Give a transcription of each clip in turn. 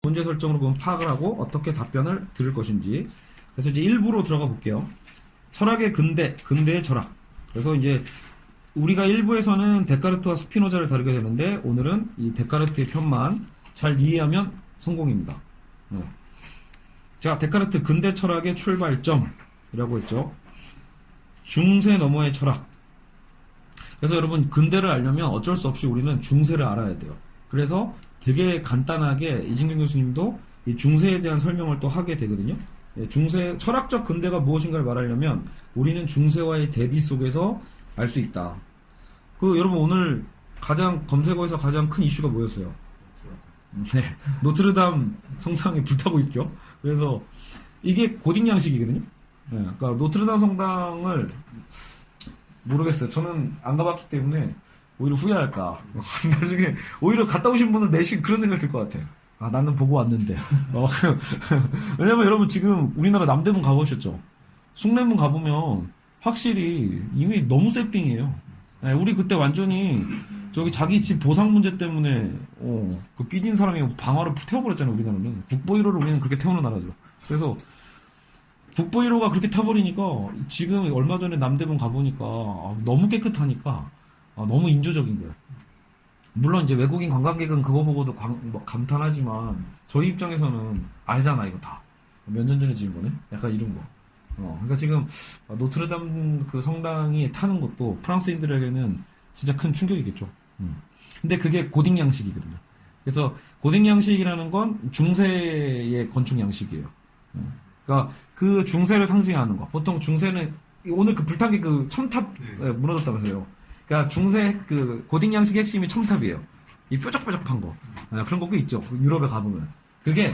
문제 설정으로 그럼 파악을 하고 어떻게 답변을 들을 것인지. 그래서 이제 일부로 들어가 볼게요. 철학의 근대, 근대의 철학. 그래서 이제 우리가 일부에서는 데카르트와 스피노자를 다루게 되는데 오늘은 이 데카르트의 편만 잘 이해하면 성공입니다. 네. 자, 데카르트 근대 철학의 출발점이라고 했죠. 중세 너머의 철학. 그래서 여러분 근대를 알려면 어쩔 수 없이 우리는 중세를 알아야 돼요. 그래서 되게 간단하게 이진경 교수님도 이 중세에 대한 설명을 또 하게 되거든요. 중세 철학적 근대가 무엇인가를 말하려면 우리는 중세와의 대비 속에서 알 수 있다. 여러분 오늘 가장 검색어에서 가장 큰 이슈가 뭐였어요? 네, 노트르담 성당이 불타고 있죠. 그래서 이게 고딕 양식이거든요. 네, 그러니까 노트르담 성당을 모르겠어요. 저는 안 가봤기 때문에 오히려 후회할까. 나중에 오히려 갔다 오신 분은 내심 그런 생각이 들 것 같아요. 아, 나는 보고 왔는데. 왜냐면 여러분 지금 우리나라 남대문 가보셨죠? 숭례문 가보면 확실히 이미 너무 세핑이에요. 네, 우리 그때 완전히 저기 자기 집 보상 문제 때문에 그 삐진 사람이 방화를 태워버렸잖아요. 우리나라는 국보 1호를 우리는 그렇게 태우는 나라죠. 그래서 국보 1호가 그렇게 타버리니까 지금 얼마 전에 남대문 가보니까 너무 깨끗하니까 너무 인조적인 거예요. 물론 이제 외국인 관광객은 그거 보고도 감탄하지만 저희 입장에서는 알잖아 이거 다 몇 년 전에 지은 거네. 약간 이런 거. 그러니까 지금 노트르담 그 성당이 타는 것도 프랑스인들에게는 진짜 큰 충격이겠죠. 근데 그게 고딕 양식이거든요. 그래서 고딕 양식이라는 건 중세의 건축 양식이에요. 그러니까 그 중세를 상징하는 거. 보통 중세는 오늘 그 불탄 게 그 첨탑 무너졌다면서요. 그러니까 중세 그 고딕 양식의 핵심이 첨탑이에요. 이 뾰족뾰족한 거. 그런 거 꽤 있죠. 유럽에 가보면. 그게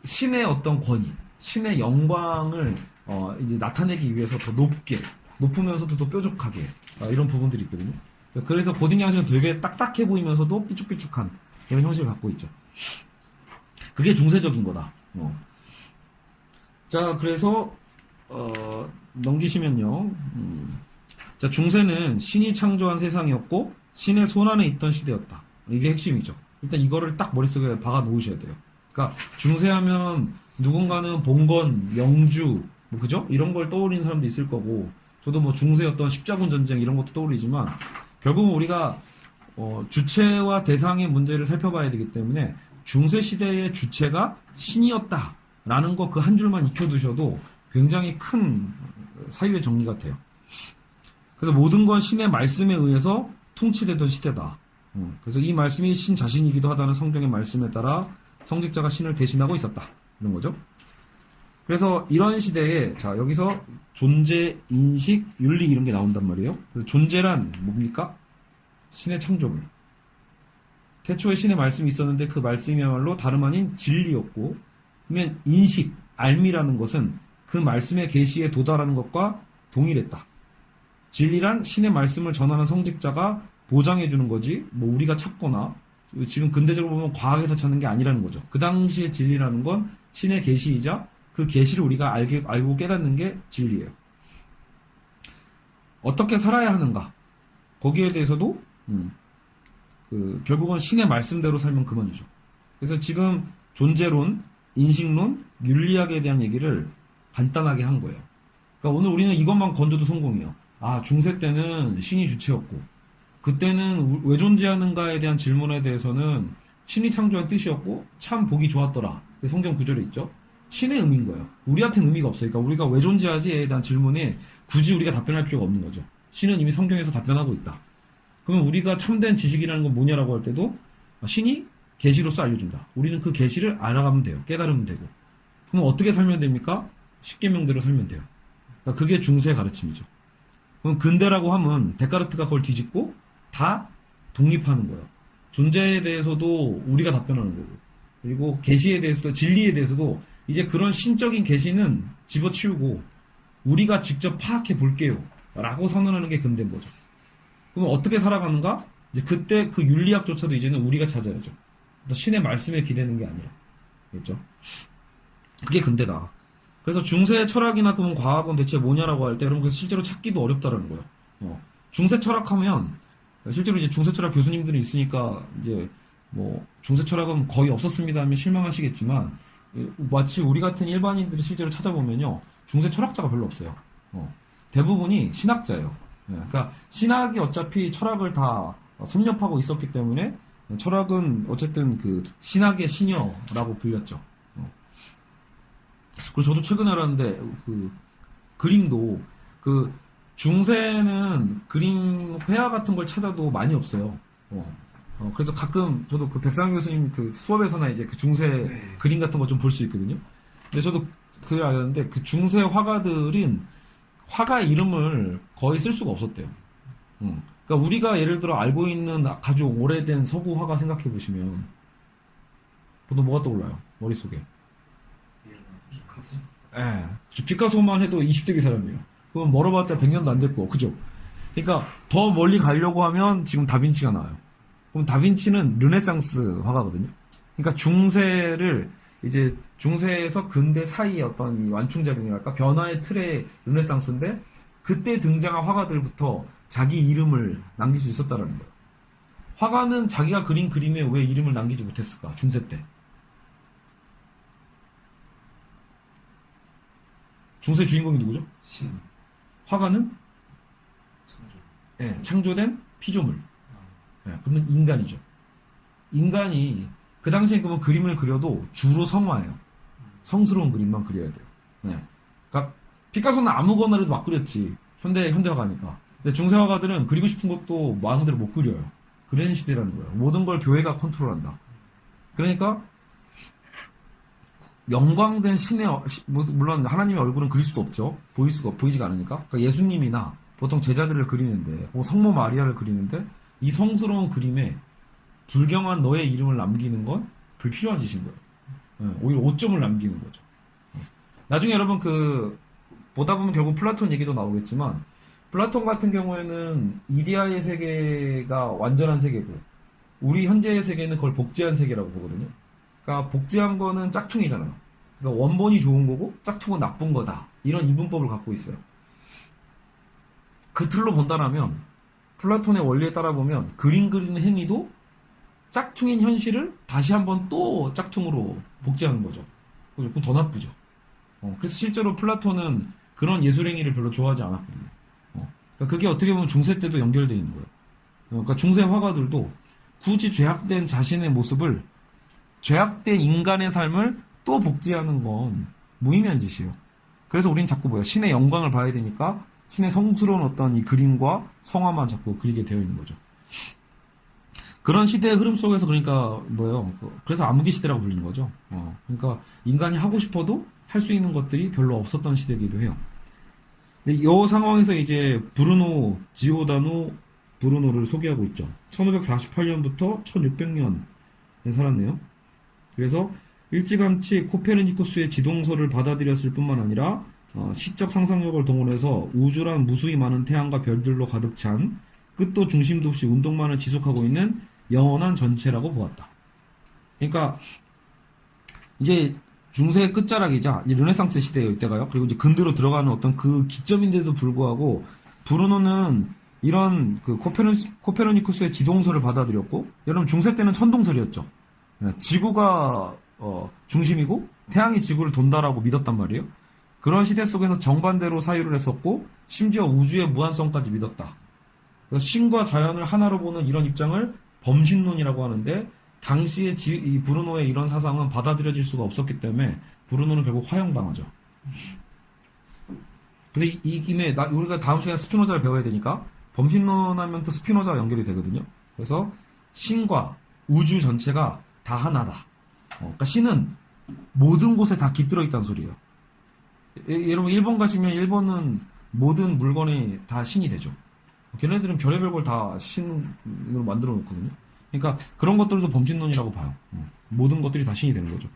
신의 어떤 권위, 신의 영광을 이제 나타내기 위해서 더 높으면서도 더 뾰족하게 이런 부분들이 있거든요. 그래서 고딕 양식은 되게 딱딱해 보이면서도 삐쭉삐쭉한 이런 형식을 갖고 있죠. 그게 중세적인 거다. 자, 그래서 넘기시면요. 자, 중세는 신이 창조한 세상이었고 신의 손안에 있던 시대였다. 이게 핵심이죠. 일단 이거를 딱 머릿속에 박아 놓으셔야 돼요. 그러니까 중세하면 누군가는 봉건, 영주, 뭐 그죠? 이런 걸 떠올리는 사람도 있을 거고, 저도 뭐 중세 어떤 십자군 전쟁 이런 것도 떠올리지만 결국은 우리가 주체와 대상의 문제를 살펴봐야 되기 때문에 중세 시대의 주체가 신이었다라는 거 그 한 줄만 익혀두셔도 굉장히 큰 사유의 정리 같아요. 그래서 모든 건 신의 말씀에 의해서 통치되던 시대다. 그래서 이 말씀이 신 자신이기도 하다는 성경의 말씀에 따라 성직자가 신을 대신하고 있었다. 이런 거죠. 그래서 이런 시대에 자 여기서 존재, 인식, 윤리 이런 게 나온단 말이에요. 그래서 존재란 뭡니까? 신의 창조물. 태초에 신의 말씀이 있었는데 그 말씀이야말로 다름 아닌 진리였고, 그러면 인식, 알미라는 것은 그 말씀의 계시에 도달하는 것과 동일했다. 진리란 신의 말씀을 전하는 성직자가 보장해주는 거지, 뭐 우리가 찾거나 지금 근대적으로 보면 과학에서 찾는 게 아니라는 거죠. 그 당시의 진리라는 건 신의 계시이자 그 계시를 우리가 알고 깨닫는 게 진리예요. 어떻게 살아야 하는가? 거기에 대해서도 결국은 신의 말씀대로 살면 그만이죠. 그래서 지금 존재론, 인식론, 윤리학에 대한 얘기를 간단하게 한 거예요. 그러니까 오늘 우리는 이것만 건져도 성공이에요. 아, 중세 때는 신이 주체였고, 그때는 왜 존재하는가에 대한 질문에 대해서는 신이 창조한 뜻이었고 참 보기 좋았더라. 성경 구절에 있죠. 신의 의미인 거예요. 우리한테는 의미가 없어요. 그러니까 우리가 왜 존재하지에 대한 질문에 굳이 우리가 답변할 필요가 없는 거죠. 신은 이미 성경에서 답변하고 있다. 그러면 우리가 참된 지식이라는 건 뭐냐라고 할 때도 신이 계시로서 알려준다. 우리는 그 계시를 알아가면 돼요. 깨달으면 되고. 그럼 어떻게 살면 됩니까? 십계명대로 살면 돼요. 그러니까 그게 중세의 가르침이죠. 그럼 근대라고 하면 데카르트가 그걸 뒤집고 다 독립하는 거예요. 존재에 대해서도 우리가 답변하는 거고, 그리고 계시에 대해서도, 진리에 대해서도 이제 그런 신적인 계시는 집어치우고 우리가 직접 파악해 볼게요 라고 선언하는 게 근대인 거죠. 그럼 어떻게 살아가는가? 이제 그때 그 윤리학조차도 이제는 우리가 찾아야죠. 신의 말씀에 기대는 게 아니라. 그렇죠? 그게 근대다. 그래서 중세 철학이나 그런 과학은 대체 뭐냐라고 할 때 여러분 그래서 실제로 찾기도 어렵다라는 거예요. 중세 철학하면 실제로 이제 중세 철학 교수님들이 있으니까 이제 뭐 중세 철학은 거의 없었습니다 하면 실망하시겠지만 마치 우리 같은 일반인들이 실제로 찾아보면요 중세 철학자가 별로 없어요. 대부분이 신학자예요. 그러니까 신학이 어차피 철학을 다 섭렵하고 있었기 때문에 철학은 어쨌든 그 신학의 신여라고 불렸죠. 그리고 저도 최근에 알았는데 그 그림도 그 중세는 그림 회화 같은 걸 찾아도 많이 없어요. 그래서 가끔 저도 그 백상 교수님 그 수업에서나 이제 그 중세 그림 같은 거 좀 볼 수 있거든요. 근데 저도 그걸 알았는데 그 중세 화가들은 화가의 이름을 거의 쓸 수가 없었대요. 그러니까 우리가 예를 들어 알고 있는 아주 오래된 서구 화가 생각해 보시면 보통 뭐가 떠올라요? 머릿속에. 피카소? 예. 피카소만 해도 20세기 사람이에요. 그건 멀어봤자 100년도 안 됐고, 그죠? 그러니까 더 멀리 가려고 하면 지금 다빈치가 나와요. 그럼 다빈치는 르네상스 화가거든요. 그러니까 중세를 이제 중세에서 근대 사이의 어떤 이 완충작용이랄까 변화의 틀의 르네상스인데 그때 등장한 화가들부터 자기 이름을 남길 수 있었다라는 거예요. 화가는 자기가 그린 그림에 왜 이름을 남기지 못했을까? 중세 때. 중세 주인공이 누구죠? 신. 화가는 창조. 창조된 피조물. 그러면 인간이죠. 인간이 그 당시에 그러면 그림을 그려도 주로 성화예요. 성스러운 그림만 그려야 돼요. 그러니까 피카소는 아무거나라도 막 그렸지. 현대화가니까. 근데 중세 화가들은 그리고 싶은 것도 마음대로 못 그려요. 그런 시대라는 거예요. 모든 걸 교회가 컨트롤한다. 그러니까 영광된 신의 물론 하나님의 얼굴은 그릴 수도 없죠. 보이지가 않으니까. 그러니까 예수님이나 보통 제자들을 그리는데, 성모 마리아를 그리는데 이 성스러운 그림에 불경한 너의 이름을 남기는 건 불필요한 짓인 거예요. 오히려 오점을 남기는 거죠. 나중에 여러분 보다 보면 결국 플라톤 얘기도 나오겠지만 플라톤 같은 경우에는 이데아의 세계가 완전한 세계고 우리 현재의 세계는 그걸 복제한 세계라고 보거든요. 그러니까 복제한 거는 짝퉁이잖아요. 그래서 원본이 좋은 거고 짝퉁은 나쁜 거다. 이런 이분법을 갖고 있어요. 그 틀로 본다라면 플라톤의 원리에 따라 보면 그림 그리는 행위도 짝퉁인 현실을 다시 한번 또 짝퉁으로 복제하는 거죠. 그럼 더 나쁘죠. 그래서 실제로 플라톤은 그런 예술행위를 별로 좋아하지 않았거든요. 그러니까 그게 어떻게 보면 중세 때도 연결되어 있는 거예요. 그러니까 중세 화가들도 굳이 죄악된 자신의 모습을 죄악된 인간의 삶을 또 복제하는 건 무의미한 짓이에요. 그래서 우리는 자꾸 신의 영광을 봐야 되니까 신의 성스러운 어떤 이 그림과 성화만 자꾸 그리게 되어 있는 거죠. 그런 시대의 흐름 속에서 그러니까 그래서 암흑의 시대라고 불리는 거죠. 그러니까 인간이 하고 싶어도 할 수 있는 것들이 별로 없었던 시대이기도 해요. 근데 이 상황에서 이제 브루노 지오다노 브루노를 소개하고 있죠. 1548년부터 1600년에 살았네요. 그래서 일찌감치 코페르니쿠스의 지동설을 받아들였을 뿐만 아니라 시적 상상력을 동원해서 우주란 무수히 많은 태양과 별들로 가득 찬 끝도 중심도 없이 운동만을 지속하고 있는 영원한 전체라고 보았다. 그러니까 이제 중세의 끝자락이자 르네상스 시대예요, 이때가요. 그리고 이제 근대로 들어가는 어떤 그 기점인데도 불구하고 브루노는 이런 그 코페르니쿠스의 지동설을 받아들였고, 여러분 중세 때는 천동설이었죠. 지구가 중심이고 태양이 지구를 돈다라고 믿었단 말이에요. 그런 시대 속에서 정반대로 사유를 했었고 심지어 우주의 무한성까지 믿었다. 그래서 신과 자연을 하나로 보는 이런 입장을 범신론이라고 하는데 당시에 이 브루노의 이런 사상은 받아들여질 수가 없었기 때문에 브루노는 결국 화형당하죠. 그래서 이 김에 우리가 다음 시간에 스피노자를 배워야 되니까 범신론 하면 또 스피노자와 연결이 되거든요. 그래서 신과 우주 전체가 다 하나다. 그러니까 신은 모든 곳에 다 깃들어 있다는 소리예요. 여러분 일본 가시면 일본은 모든 물건이 다 신이 되죠. 걔네들은 별의별 걸 다 신으로 만들어 놓거든요. 그러니까 그런 것들도 범신론이라고 봐요. 모든 것들이 다 신이 되는 거죠.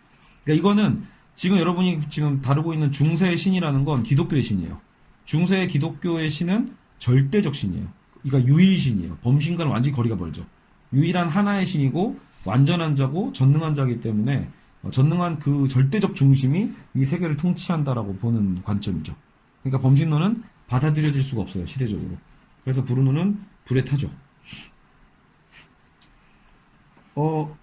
그러니까 이거는 지금 여러분이 지금 다루고 있는 중세의 신이라는 건 기독교의 신이에요. 중세의 기독교의 신은 절대적 신이에요. 그러니까 유일신이에요. 범신과는 완전히 거리가 멀죠. 유일한 하나의 신이고 완전한 자고 전능한 자이기 때문에 전능한 그 절대적 중심이 이 세계를 통치한다라고 보는 관점이죠. 그러니까 범신론은 받아들여질 수가 없어요, 시대적으로. 그래서 브루노는 불에 타죠.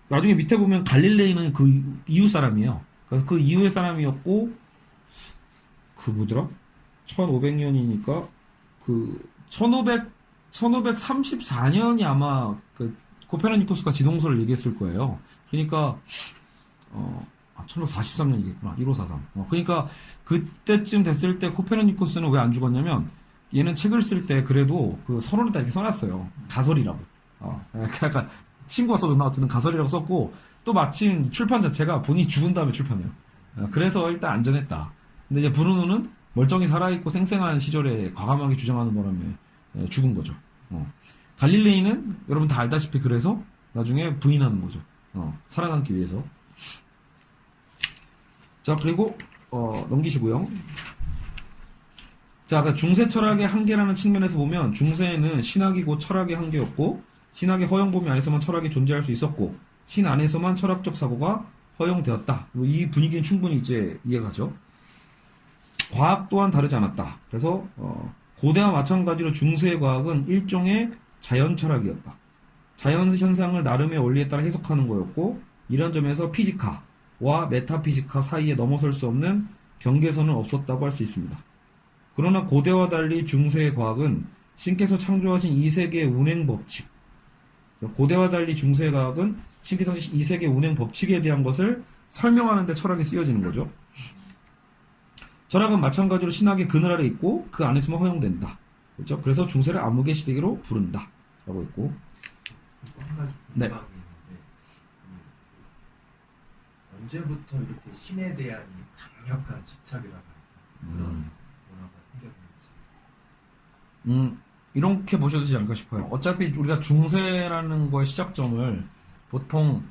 나중에 밑에 보면 갈릴레이는 그 이후 사람이에요. 그래서 그 이후의 사람이었고, 그 뭐더라? 1500년이니까, 그, 1534년이 아마 그 코페르니쿠스가 지동설을 얘기했을 거예요. 그러니까, 1543년이겠구나. 1543. 그러니까, 그때쯤 됐을 때 코페르니쿠스는 왜 안 죽었냐면, 얘는 책을 쓸 때 그래도 그 서론에다 이렇게 써놨어요. 가설이라고. 그러니까, 친구가 써줬나? 어쨌든 가설이라고 썼고, 또 마침 출판 자체가 본인이 죽은 다음에 출판해요. 그래서 일단 안전했다. 근데 이제 브루노는 멀쩡히 살아있고 생생한 시절에 과감하게 주장하는 바람에 죽은 거죠. 갈릴레이는 여러분 다 알다시피 그래서 나중에 부인하는 거죠. 살아남기 위해서. 자, 그리고 넘기시고요. 자, 그러니까 중세 철학의 한계라는 측면에서 보면 중세에는 신학이 곧 철학의 한계였고 신학의 허용 범위 안에서만 철학이 존재할 수 있었고 신 안에서만 철학적 사고가 허용되었다. 이 분위기는 충분히 이제 이해가죠. 과학 또한 다르지 않았다. 그래서 고대와 마찬가지로 중세의 과학은 일종의 자연 철학이었다. 자연 현상을 나름의 원리에 따라 해석하는 거였고 이런 점에서 피지카와 메타피지카 사이에 넘어설 수 없는 경계선은 없었다고 할 수 있습니다. 그러나 고대와 달리 중세의 과학은 신께서 창조하신 이 세계의 운행 법칙, 고대와 달리 중세의 과학은 신께서 이 세계의 운행 법칙에 대한 것을 설명하는 데 철학이 쓰여지는 거죠. 철학은 마찬가지로 신학의 그늘 아래 있고 그 안에서만 허용된다. 그렇죠? 그래서 중세를 암흑의 시대기로 부른다. 라고 있고. 한 가지 네. 궁금한 게 있는데 언제부터 이렇게 신에 대한 이 강력한 집착이라고 할까 그런 문화가 생겼는지. 이렇게 보셔도 되지 않을까 싶어요. 어차피 우리가 중세라는 거의 시작점을 보통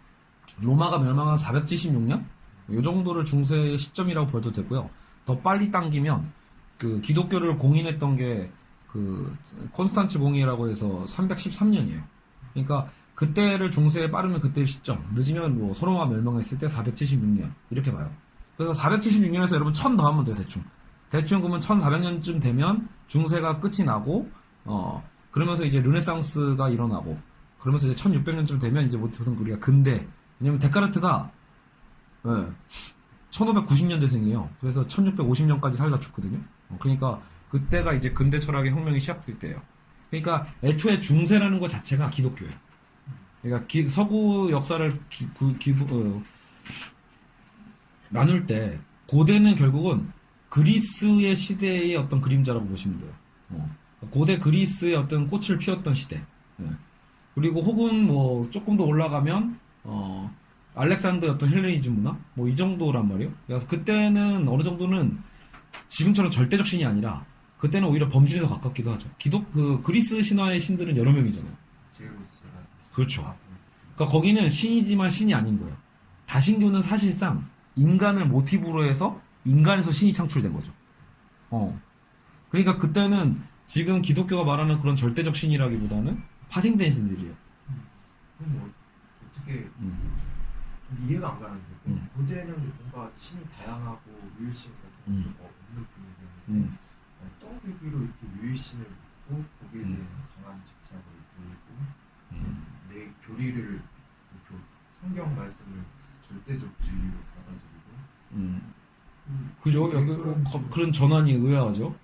로마가 멸망한 476년? 이 정도를 중세의 시점이라고 봐도 되고요. 더 빨리 당기면 그 기독교를 공인했던 게 그 콘스탄츠 공의라고 해서 313년이에요. 그러니까 그때를 중세에 빠르면 그때의 시점, 늦으면 뭐 서로마 멸망했을 때 476년 이렇게 봐요. 그래서 476년에서 여러분 1000 더하면 돼요. 대충 그러면 1400년쯤 되면 중세가 끝이 나고 그러면서 이제 르네상스가 일어나고 그러면서 이제 1600년쯤 되면 이제 보통 우리가 근대, 왜냐면 데카르트가 1590년대생이에요. 그래서 1650년까지 살다 죽거든요. 그러니까 그때가 이제 근대 철학의 혁명이 시작될 때예요. 그러니까 애초에 중세라는 것 자체가 기독교예요. 그러니까 서구 역사를 나눌 때 고대는 결국은 그리스의 시대의 어떤 그림자라고 보시면 돼요. 고대 그리스의 어떤 꽃을 피웠던 시대. 그리고 혹은 뭐 조금 더 올라가면 알렉산더의 어떤 헬레니즘 문화 뭐 이 정도란 말이에요. 그래서 그때는 어느 정도는 지금처럼 절대적 신이 아니라 그때는 오히려 범신에 더 가깝기도 하죠. 그리스 신화의 신들은 여러 명이잖아요. 제우스가 그렇죠. 그러니까 거기는 신이지만 신이 아닌 거예요. 다신교는 사실상 인간을 모티브로 해서 인간에서 신이 창출된 거죠. 그러니까 그때는 지금 기독교가 말하는 그런 절대적 신이라기보다는 파생된 신들이에요. 그럼 어떻게 좀 이해가 안 가는데 고대는 뭔가 신이 다양하고 유일신 같은 건 좀 없는 분위기였는데 어떤 계기로 이렇게 유일신을 믿고 거기에 대한 강한 집착을 보이고 내 교리를 성경 말씀을 절대적 진리로 받아들이고 그죠? 그런 전환이 의아하죠.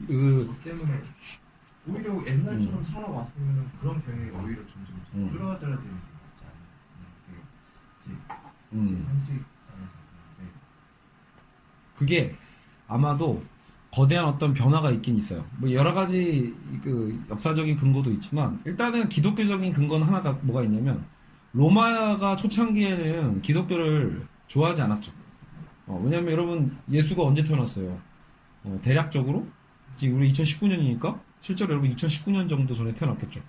그것 때문에 오히려 옛날처럼 살아왔으면 그런 경향이 오히려 점점 더 줄어들어야 되는 게 맞지 않나요? 이게 제 상식상에서 그런데 그게 아마도 거대한 어떤 변화가 있긴 있어요. 뭐 여러 가지 그 역사적인 근거도 있지만 일단은 기독교적인 근거는 하나가 뭐가 있냐면 로마가 초창기에는 기독교를 좋아하지 않았죠. 왜냐면 여러분 예수가 언제 태어났어요? 대략적으로 지금 우리 2019년이니까 실제로 여러분 2019년 정도 전에 태어났겠죠.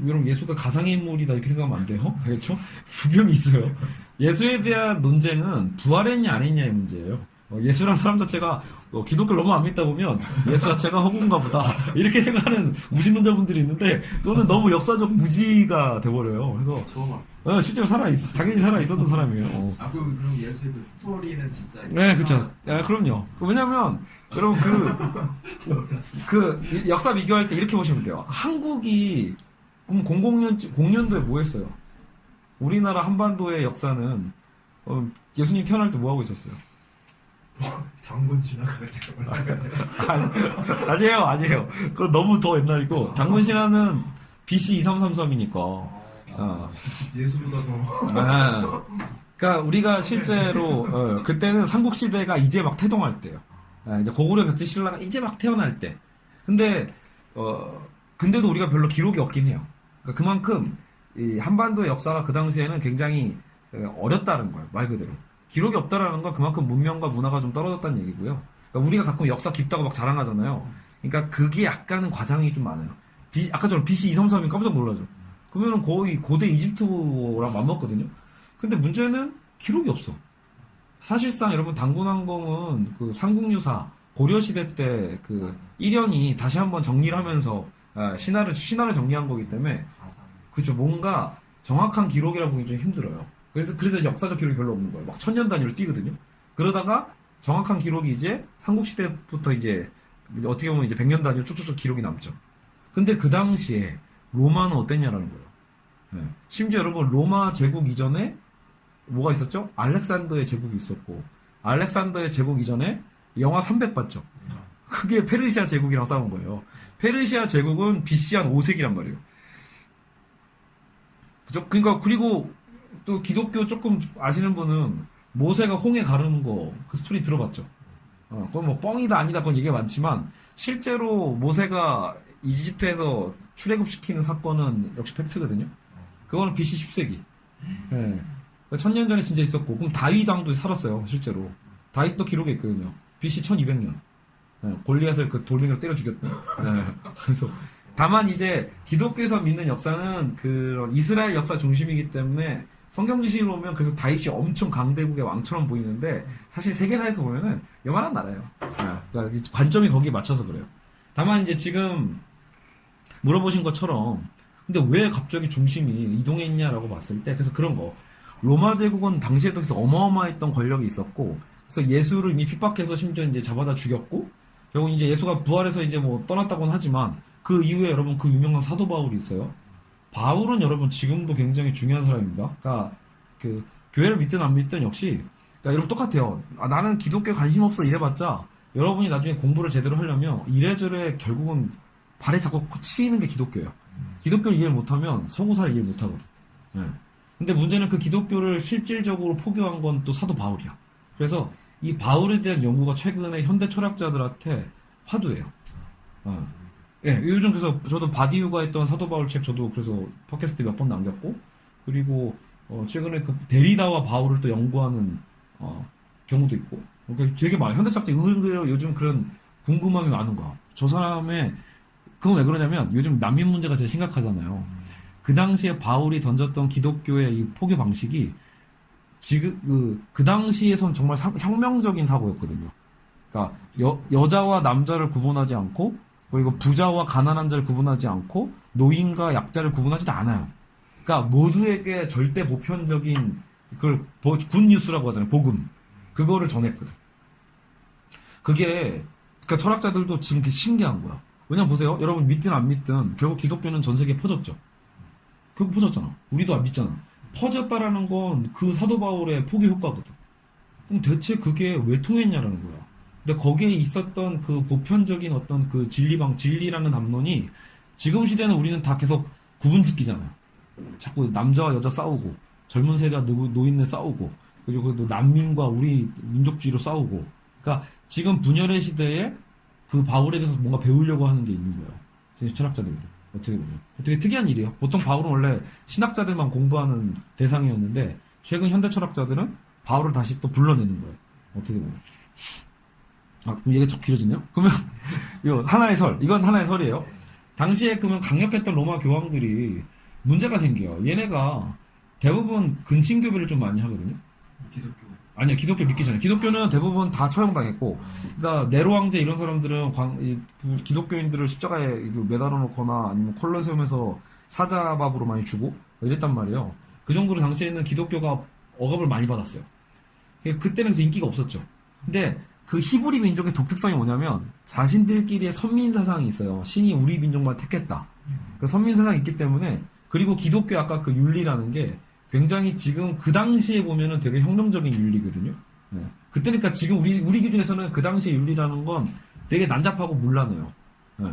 여러분 예수가 가상의 인물이다 이렇게 생각하면 안 돼요. 알겠죠? 분명히 있어요. 예수에 대한 논쟁은 부활했냐 안 했냐의 문제예요. 예수란 사람 자체가 기독교를 너무 안 믿다 보면 예수 자체가 허구인가 보다 이렇게 생각하는 무신론자분들이 있는데 그거는 너무 역사적 무지가 돼버려요. 그래서 처음 알았어요. 실제로 당연히 살아있었던 사람이에요. 그럼 예수의 그 스토리는 진짜 네, 그렇죠. 그럼요. 왜냐면 여러분 그 역사 비교할 때 이렇게 보시면 돼요. 한국이 그럼 00년도에 뭐 했어요? 우리나라 한반도의 역사는 예수님 태어날 때 뭐 하고 있었어요? 당군 지나가지고 아니에요. 그거 너무 더 옛날이고 당군 신화는 BC 2333이니까. 예수보다 더 그러니까 우리가 실제로 그때는 삼국 시대가 이제 막 태동할 때요. 이제 고구려 백제 신라가 이제 막 태어날 때. 근데 근데도 우리가 별로 기록이 없긴 해요. 그러니까 그만큼 이 한반도의 역사가 그 당시에는 굉장히 어렵다는 거예요. 말 그대로. 기록이 없다라는 건 그만큼 문명과 문화가 좀 떨어졌다는 얘기고요. 그러니까 우리가 가끔 역사 깊다고 막 자랑하잖아요. 그러니까 그게 약간은 과장이 좀 많아요. 아까처럼 BC 233이 깜짝 놀라죠. 그러면은 거의 고대 이집트랑 맞먹거든요. 근데 문제는 기록이 없어. 사실상 여러분 당군항공은 그 삼국유사 고려시대 때 그 일현이 다시 한번 정리를 하면서 신화를 정리한 거기 때문에 그죠. 뭔가 정확한 기록이라 보기 좀 힘들어요. 그래서 역사적 기록이 별로 없는 거예요. 막 천년 단위로 뛰거든요. 그러다가 정확한 기록이 이제 삼국시대부터 이제 어떻게 보면 이제 100년 단위로 쭉쭉쭉 기록이 남죠. 근데 그 당시에 로마는 어땠냐라는 거예요. 심지어 여러분 로마 제국 이전에 뭐가 있었죠? 알렉산더의 제국이 있었고 알렉산더의 제국 이전에 영하 300 봤죠. 그게 페르시아 제국이랑 싸운 거예요. 페르시아 제국은 BC 한 5세기란 말이에요. 그죠? 그러니까 그리고 또 기독교 조금 아시는 분은 모세가 홍해 가르는 거 그 스토리 들어봤죠. 그건 뭐 뻥이다 아니다 그건 얘기가 많지만 실제로 모세가 이집트에서 출애굽시키는 사건은 역시 팩트거든요. 그거는 BC 10세기. 예. 1000년 전에 진짜 있었고 그럼 다윗 왕도 살았어요. 실제로. 다윗도 기록에 있거든요. BC 1200년. 골리앗을 그 돌멩이로 때려 죽였다. 그래서 다만 이제 기독교에서 믿는 역사는 그런 이스라엘 역사 중심이기 때문에 성경 지식으로 보면 그래서 다윗이 엄청 강대국의 왕처럼 보이는데 사실 세계사에서 보면은 요만한 나라예요. 그러니까 관점이 거기에 맞춰서 그래요. 다만 이제 지금 물어보신 것처럼 근데 왜 갑자기 중심이 이동했냐라고 봤을 때 그래서 그런 거 로마 제국은 당시에도 그래서 어마어마했던 권력이 있었고 그래서 예수를 이미 핍박해서 심지어 이제 잡아다 죽였고 결국 이제 예수가 부활해서 이제 뭐 떠났다고는 하지만 그 이후에 여러분 그 유명한 사도 바울이 있어요. 바울은 여러분 지금도 굉장히 중요한 사람입니다. 그러니까 그 교회를 믿든 안 믿든 역시 그러니까 여러분 똑같아요. 나는 기독교에 관심 없어 이래봤자 여러분이 나중에 공부를 제대로 하려면 이래저래 결국은 발에 자꾸 치이는 게 기독교예요. 기독교를 이해를 못하면 서구사를 이해 못하거든. 근데 문제는 그 기독교를 실질적으로 포교한 건 또 사도 바울이야. 그래서 이 바울에 대한 연구가 최근에 현대 철학자들한테 화두예요. 예, 요즘 그래서 저도 바디유가 했던 사도 바울 책 저도 그래서 팟캐스트 몇 번 남겼고 그리고 최근에 그 데리다와 바울을 또 연구하는 경우도 있고 그러니까 되게 많아요. 현대 철학자 의외로 요즘 그런 궁금함이 많은 거야. 저 사람의 그건 왜 그러냐면 요즘 난민 문제가 제일 심각하잖아요. 그 당시에 바울이 던졌던 기독교의 이 포교 방식이 지금 그 당시에선 정말 혁명적인 사고였거든요. 그러니까 여자와 남자를 구분하지 않고 그리고 부자와 가난한 자를 구분하지 않고 노인과 약자를 구분하지도 않아요. 그러니까 모두에게 절대 보편적인 그걸 굿뉴스라고 하잖아요. 복음. 그거를 전했거든. 그게 그러니까 철학자들도 지금 되게 신기한 거야. 왜냐면 보세요. 여러분 믿든 안 믿든 결국 기독교는 전 세계에 퍼졌죠. 결국 퍼졌잖아. 우리도 안 믿잖아. 퍼졌다라는 건 그 사도 바울의 포교 효과거든. 그럼 대체 그게 왜 통했냐라는 거야. 근데 거기에 있었던 그 보편적인 어떤 그 진리라는 담론이 지금 시대는 우리는 다 계속 구분짓기잖아요. 자꾸 남자와 여자 싸우고 젊은 세대와 노인네 싸우고 그리고 또 난민과 우리 민족주의로 싸우고 그러니까 지금 분열의 시대에 그 바울에 대해서 뭔가 배우려고 하는 게 있는 거예요. 지금 철학자들이. 어떻게 보면. 되게 특이한 일이에요. 보통 바울은 원래 신학자들만 공부하는 대상이었는데 최근 현대 철학자들은 바울을 다시 또 불러내는 거예요. 어떻게 보면. 그럼 얘기가 좀 길어지네요? 그러면 이건 하나의 설이에요. 당시에 그러면 강력했던 로마 교황들이 문제가 생겨요. 얘네가 대부분 근친교배를 좀 많이 하거든요. 기독교. 아니요, 기독교 믿기 전에. 기독교는 대부분 다 처형당했고, 그러니까 네로 왕제 이런 사람들은 기독교인들을 십자가에 매달아 놓거나 아니면 콜로세움에서 사자밥으로 많이 주고 이랬단 말이에요. 그 정도로 당시에는 기독교가 억압을 많이 받았어요. 그때는 그래서 인기가 없었죠. 근데 그 히브리 민족의 독특성이 뭐냐면 자신들끼리의 선민 사상이 있어요. 신이 우리 민족만 택했다. 그 선민 세상이 있기 때문에 그리고 기독교 아까 그 윤리라는 게 굉장히 지금 그 당시에 보면은 되게 혁명적인 윤리거든요. 네. 그때니까 지금 우리 기준에서는 그 당시의 윤리라는 건 되게 난잡하고 문란해요. 네.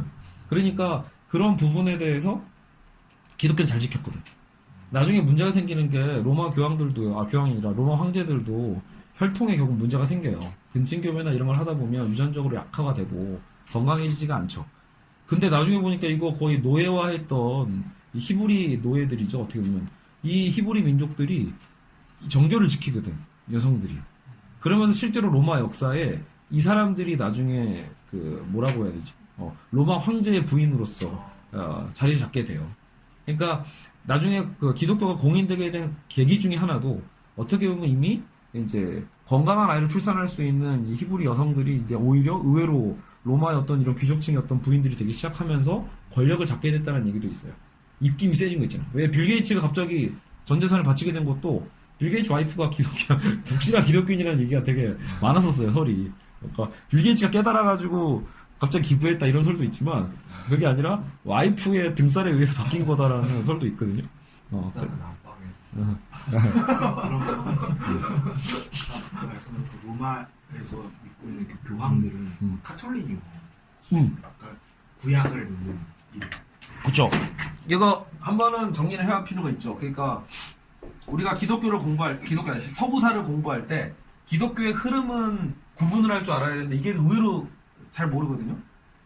그러니까 그런 부분에 대해서 기독교는 잘 지켰거든. 나중에 문제가 생기는 게 로마 교황들도 교황이 아니라 로마 황제들도 혈통에 결국 문제가 생겨요. 근친교배나 이런 걸 하다 보면 유전적으로 약화가 되고 건강해지지가 않죠. 근데 나중에 보니까 이거 거의 노예화했던 이 히브리 노예들이죠. 어떻게 보면 이 히브리 민족들이 정교를 지키거든. 여성들이. 그러면서 실제로 로마 역사에 이 사람들이 나중에 그 뭐라고 해야 되지? 로마 황제의 부인으로서 자리를 잡게 돼요. 그러니까 나중에 그 기독교가 공인되게 된 계기 중에 하나도 어떻게 보면 이미 이제 건강한 아이를 출산할 수 있는 이 히브리 여성들이 이제 오히려 의외로 로마의 어떤 이런 귀족층의 어떤 부인들이 되기 시작하면서 권력을 잡게 됐다는 얘기도 있어요. 입김이 세진 거 있잖아. 왜 빌 게이츠가 갑자기 전 재산을 바치게 된 것도 빌 게이츠 와이프가 독실한 기독교인이라는 얘기가 되게 많았었어요, 설이. 그러니까 빌 게이츠가 깨달아가지고 갑자기 기부했다 이런 설도 있지만 그게 아니라 와이프의 등살에 의해서 바뀐 거다라는 설도 있거든요. 나는 안방에서. 그러면 말씀하신 그 로마에서 믿고 있는 그 교황들은 카톨릭이고 아까 구약을 믿는 이들. 그쵸. 이거 한 번은 정리를 해야 할 필요가 있죠. 그러니까 우리가 기독교를 서구사를 공부할 때 기독교의 흐름은 구분을 할 줄 알아야 되는데 이게 의외로 잘 모르거든요.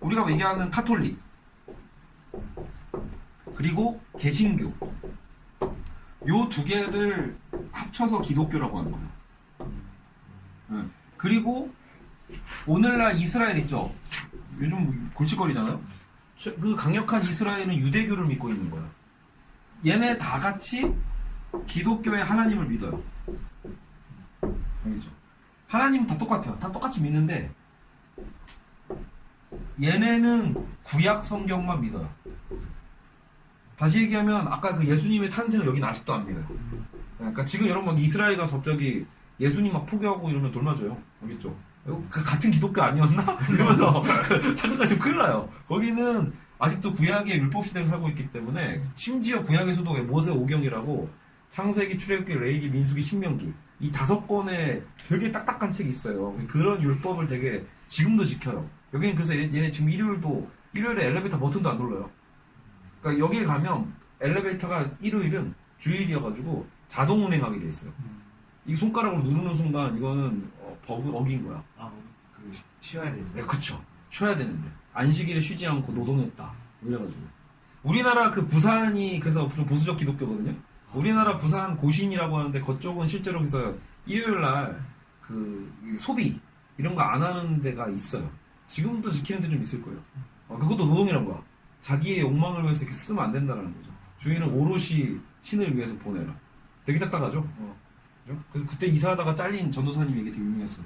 우리가 얘기하는 카톨릭 그리고 개신교 요 두 개를 합쳐서 기독교라고 하는 거예요. 그리고 오늘날 이스라엘 있죠. 요즘 골칫거리잖아요. 그 강력한 이스라엘은 유대교를 믿고 있는 거예요. 얘네 다 같이 기독교의 하나님을 믿어요. 알겠죠? 하나님은 다 똑같아요. 다 똑같이 믿는데 얘네는 구약 성경만 믿어요. 다시 얘기하면 아까 그 예수님의 탄생을 여기는 아직도 안 믿어요. 그러니까 지금 여러분 이스라엘 가서 갑자기 예수님 막 포교하고 이러면 돌 맞아요. 알겠죠? 그 같은 기독교 아니었나? 이러면서 찾아가시면 큰일 나요. 거기는 아직도 구약의 율법 시대를 살고 있기 때문에 심지어 구약에서도 모세 오경이라고 창세기, 출애굽기, 레위기, 민수기, 신명기 이 5권의 되게 딱딱한 책이 있어요. 그런 율법을 되게 지금도 지켜요. 여기는 그래서 얘네 지금 일요일에 엘리베이터 버튼도 안 눌러요. 그러니까 여기 가면 엘리베이터가 일요일은 주일이어가지고 자동 운행하게 돼 있어요. 이 손가락으로 누르는 순간 이거는 법을 어긴 거야. 그 쉬어야 되죠. 네, 그쵸. 쉬어야 되는데 안식일에 쉬지 않고 노동했다. 이래가지고 우리나라 그 부산이 그래서 좀 보수적 기독교거든요. 우리나라 부산 고신이라고 하는데 그쪽은 실제로 그래서 일요일날 그 소비 이런 거 안 하는 데가 있어요. 지금도 지키는 데 좀 있을 거예요. 그것도 노동이란 거야. 자기의 욕망을 위해서 이렇게 쓰면 안 된다는 거죠. 주인은 오롯이 신을 위해서 보내라. 되게 딱딱하죠? 그죠? 그래서 그때 이사하다가 잘린 전도사님 얘기 되게 유명했어요.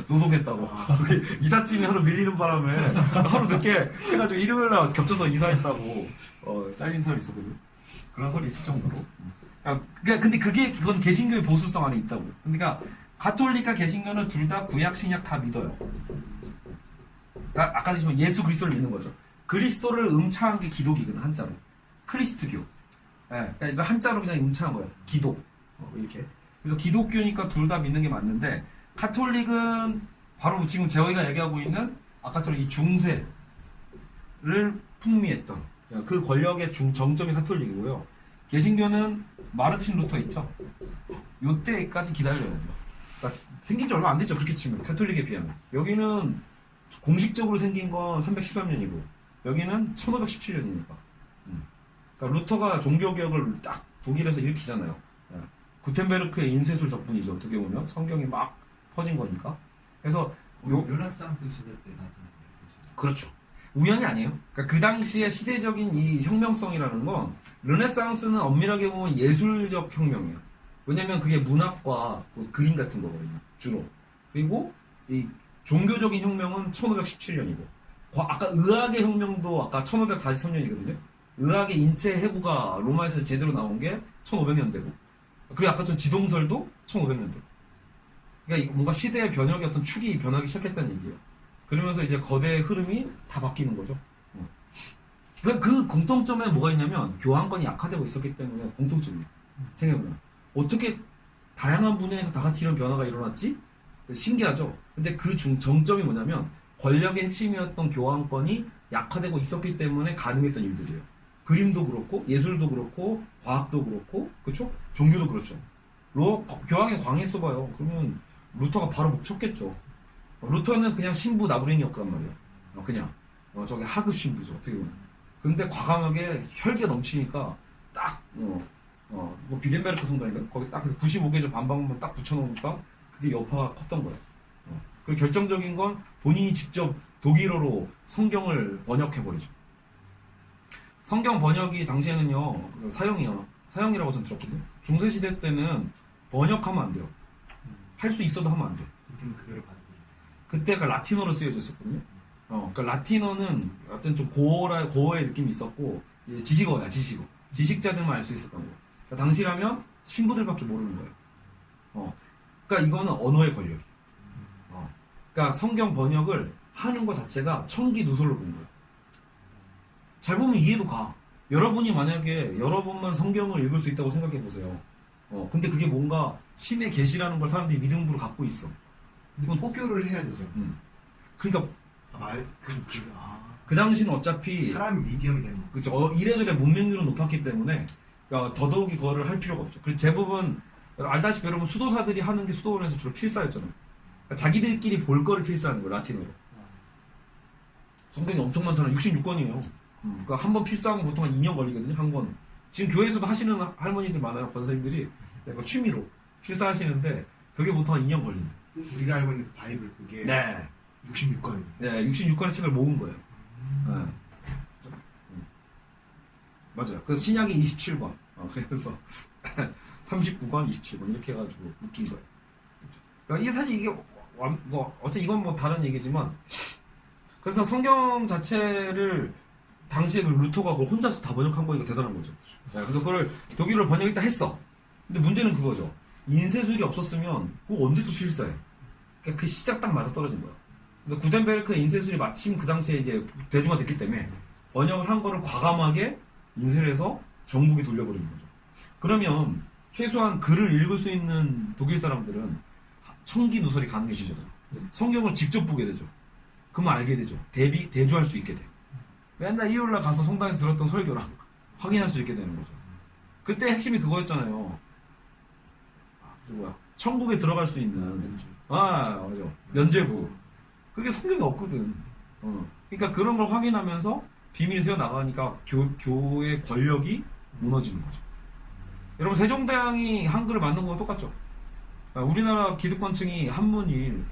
노동했다고. 이삿짐이 하루 밀리는 바람에 하루 늦게 해가지고 일요일날 겹쳐서 이사했다고 잘린 사람이 있었거든요. 그런 설이 있을 정도로. 근데 그건 개신교의 보수성 안에 있다고. 그러니까 가톨릭과 개신교는 둘 다 구약 신약 다 믿어요. 그러니까 아까 드시면 예수 그리스도를 믿는 거죠. 그리스도를 음차한 게 기독이거든, 한자로. 크리스트교. 그러니까 이거 한자로 그냥 음차한 거예요. 기독. 이렇게. 그래서 기독교니까 둘 다 믿는 게 맞는데, 가톨릭은 바로 지금 저희가 얘기하고 있는 아까처럼 이 중세를 풍미했던 그 권력의 정점이 가톨릭이고요. 개신교는 마르틴 루터 있죠? 요때까지 기다려야 돼요. 그러니까 생긴 지 얼마 안 됐죠, 그렇게 치면. 가톨릭에 비하면. 여기는 공식적으로 생긴 건 313년이고, 여기는 1517년이니까. 그러니까 루터가 종교개혁을 딱 독일에서 일으키잖아요. 구텐베르크의 인쇄술 덕분이죠, 어떻게 보면. 성경이 막 퍼진 거니까. 그래서 르네상스 시대 때 나타난 거죠. 그렇죠. 우연이 아니에요. 그러니까 그 당시의 시대적인 이 혁명성이라는 건 르네상스는 엄밀하게 보면 예술적 혁명이에요. 왜냐면 그게 문학과 그림 같은 거거든요. 주로. 그리고 이 종교적인 혁명은 1517년이고 아까 의학의 혁명도 아까 1543년이거든요. 의학의 인체 해부가 로마에서 제대로 나온 게 1500년대고 그리고 아까 전 지동설도 1500년대. 그러니까 뭔가 시대의 변혁의 어떤 축이 변하기 시작했다는 얘기예요. 그러면서 이제 거대의 흐름이 다 바뀌는 거죠. 그 공통점에 뭐가 있냐면 교환권이 약화되고 있었기 때문에 공통점이에요. 생각해보면 어떻게 다양한 분야에서 다 같이 이런 변화가 일어났지? 신기하죠. 근데 그 정점이 뭐냐면 권력의 핵심이었던 교환권이 약화되고 있었기 때문에 가능했던 일들이에요. 그림도 그렇고 예술도 그렇고 과학도 그렇고 그렇죠? 종교도 그렇죠. 교황이 광했어 봐요. 그러면 루터가 바로 목 쳤겠죠. 루터는 그냥 신부 나부랭이었단 말이에요. 그냥 저게 하급 신부죠 어떻게 보면. 근데 과감하게 혈기가 넘치니까 딱 뭐 비덴베르크 성당인가 거기 딱 95개조 반박문 딱 붙여놓으니까 그게 여파가 컸던 거예요. 그 결정적인 건 본인이 직접 독일어로 성경을 번역해버리죠. 성경 번역이 당시에는요 사형이라고 전 들었거든요. 중세시대 때는 번역하면 안 돼요. 할 수 있어도 하면 안 돼. 이때는 그대로 받아들여요. 그때가 라틴어로 쓰여져 있었거든요. 그러니까 라틴어는 어떤 좀 고어의 느낌이 있었고 지식어야 지식어. 지식자들만 알 수 있었던 거예요. 그러니까 당시라면 신부들밖에 모르는 거예요. 그러니까 이거는 언어의 권력이. 그러니까 성경 번역을 하는 것 자체가 청기 누설로 본 거예요. 잘 보면 이해도 가. 여러분이 만약에 여러 번만 성경을 읽을 수 있다고 생각해 보세요. 근데 그게 뭔가 신의 계시라는 걸 사람들이 믿음으로 갖고 있어. 근데 포교를 해야 되죠. 그러니까 그 당시는 어차피 사람이 미디엄이 되는 거. 그렇죠. 이래저래 문맹률은 높았기 때문에 그러니까 더더욱이 그거를 할 필요가 없죠. 그리고 대부분 알다시피 여러분 수도사들이 하는 게 수도원에서 주로 필사였잖아요. 그러니까 자기들끼리 볼 거를 필사하는 거예요. 라틴어로. 성경이 엄청 많잖아요. 66권이에요. 그러니까 한 번 필사하면 보통 한 2년 걸리거든요. 한 권. 지금 교회에서도 하시는 할머니들 많아요. 권사님들이 취미로 필사하시는데 그게 보통 한 2년 걸린다. 우리가 알고 있는 그 바이블 그게 네. 66권이에요. 네, 66권의 책을 모은 거예요. 네. 맞아요. 그래서 신약이 27권. 그래서 39권, 27권 이렇게 해가지고 묶인 거예요. 그러니까 사실 이게 어째 이건 뭐 다른 얘기지만 그래서 성경 자체를 당시에 그 루터가 그걸 혼자서 다 번역한 거니까 대단한 거죠. 네, 그래서 그걸 독일어로 번역했다 했어. 근데 문제는 그거죠. 인쇄술이 없었으면 그거 언제 또 필사해. 그러니까 그 시대가 딱 맞아 떨어진 거야. 그래서 구텐베르크 인쇄술이 마침 그 당시에 이제 대중화됐기 때문에 번역을 한 거를 과감하게 인쇄를 해서 전국에 돌려버리는 거죠. 그러면 최소한 글을 읽을 수 있는 독일 사람들은 청기 누설이 가능해진 거죠. 성경을 직접 보게 되죠. 그러면 알게 되죠. 대조할 수 있게 돼. 맨날 일요일날 가서 성당에서 들었던 설교랑 확인할 수 있게 되는 거죠. 그때 핵심이 그거였잖아요. 천국에 들어갈 수 있는 맞아. 면죄부. 그게 성경에 없거든. 그러니까 그런 걸 확인하면서 비밀이 새어 나가니까 교의 권력이 무너지는 거죠. 여러분 세종대왕이 한글을 만든 거와 똑같죠. 우리나라 기득권층이 한문일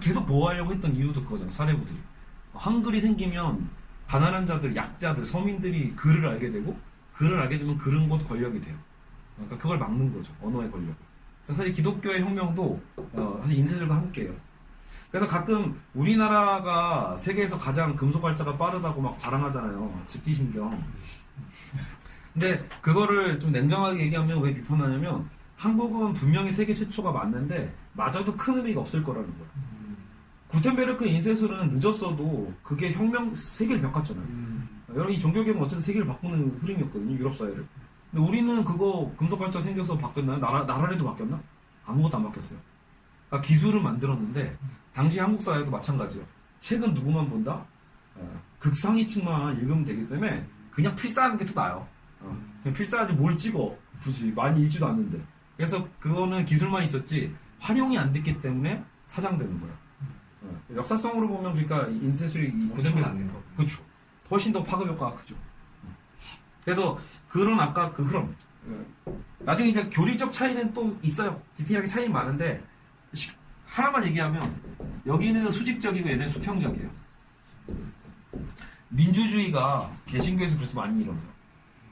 계속 보호하려고 했던 이유도 그거잖아요. 사례부들이 한글이 생기면 가난한 자들, 약자들, 서민들이 글을 알게 되고 글을 알게 되면 글은 곧 권력이 돼요. 그러니까 그걸 막는 거죠. 언어의 권력을. 그래서 사실 기독교의 혁명도 사실 인쇄술과 함께해요. 그래서 가끔 우리나라가 세계에서 가장 금속 발자가 빠르다고 막 자랑하잖아요. 직지신경. 근데 그거를 좀 냉정하게 얘기하면 왜 비판하냐면 한국은 분명히 세계 최초가 맞는데 맞아도 큰 의미가 없을 거라는 거예요. 구텐베르크 인쇄술은 늦었어도 그게 세계를 바꿨잖아요. 여러분 이 종교개혁은 어쨌든 세계를 바꾸는 흐름이었거든요. 유럽 사회를. 근데 우리는 그거 금속 발자 생겨서 바뀌었나요? 나라라도 바뀌었나? 아무것도 안 바뀌었어요. 그러니까 기술을 만들었는데 당시 한국 사회도 마찬가지예요. 책은 누구만 본다? 극상위층만 읽으면 되기 때문에 그냥 필사하는 게 더 나아요. 그냥 필사하지 뭘 찍어 굳이 많이 읽지도 않는데. 그래서 그거는 기술만 있었지 활용이 안 됐기 때문에 사장되는 거예요. 역사성으로 보면 그러니까 인쇄술이 구텐베르크 그렇죠. 훨씬 더 파급 효과가 크죠. 그래서 그런 아까 그 흐름 나중에 이제 교리적 차이는 또 있어요. 디테일하게 차이는 많은데 하나만 얘기하면 여기는 수직적이고 얘는 수평적이에요. 민주주의가 개신교에서 그래서 많이 일어나요.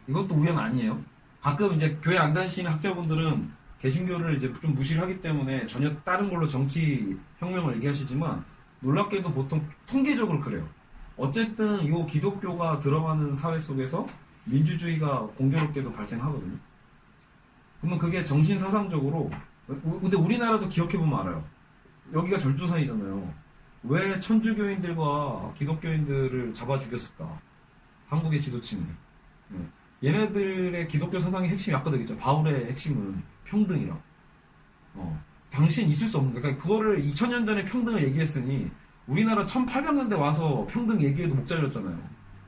이것도 우연 아니에요. 가끔 이제 교회 안 다니시는 학자분들은 개신교를 이제 좀 무시를 하기 때문에 전혀 다른 걸로 정치 혁명을 얘기하시지만 놀랍게도 보통 통계적으로 그래요. 어쨌든 이 기독교가 들어가는 사회 속에서 민주주의가 공교롭게도 발생하거든요. 그러면 그게 정신사상적으로 근데 우리나라도 기억해보면 알아요. 여기가 절두사이잖아요. 왜 천주교인들과 기독교인들을 잡아 죽였을까? 한국의 지도층이. 얘네들의 기독교 사상의 핵심이 아까 되겠죠. 바울의 핵심은 평등이라고. 당시엔 있을 수 없는 거야. 그러니까 그거를 2000년 전에 평등을 얘기했으니 우리나라 1800년대 와서 평등 얘기해도 목 잘렸잖아요.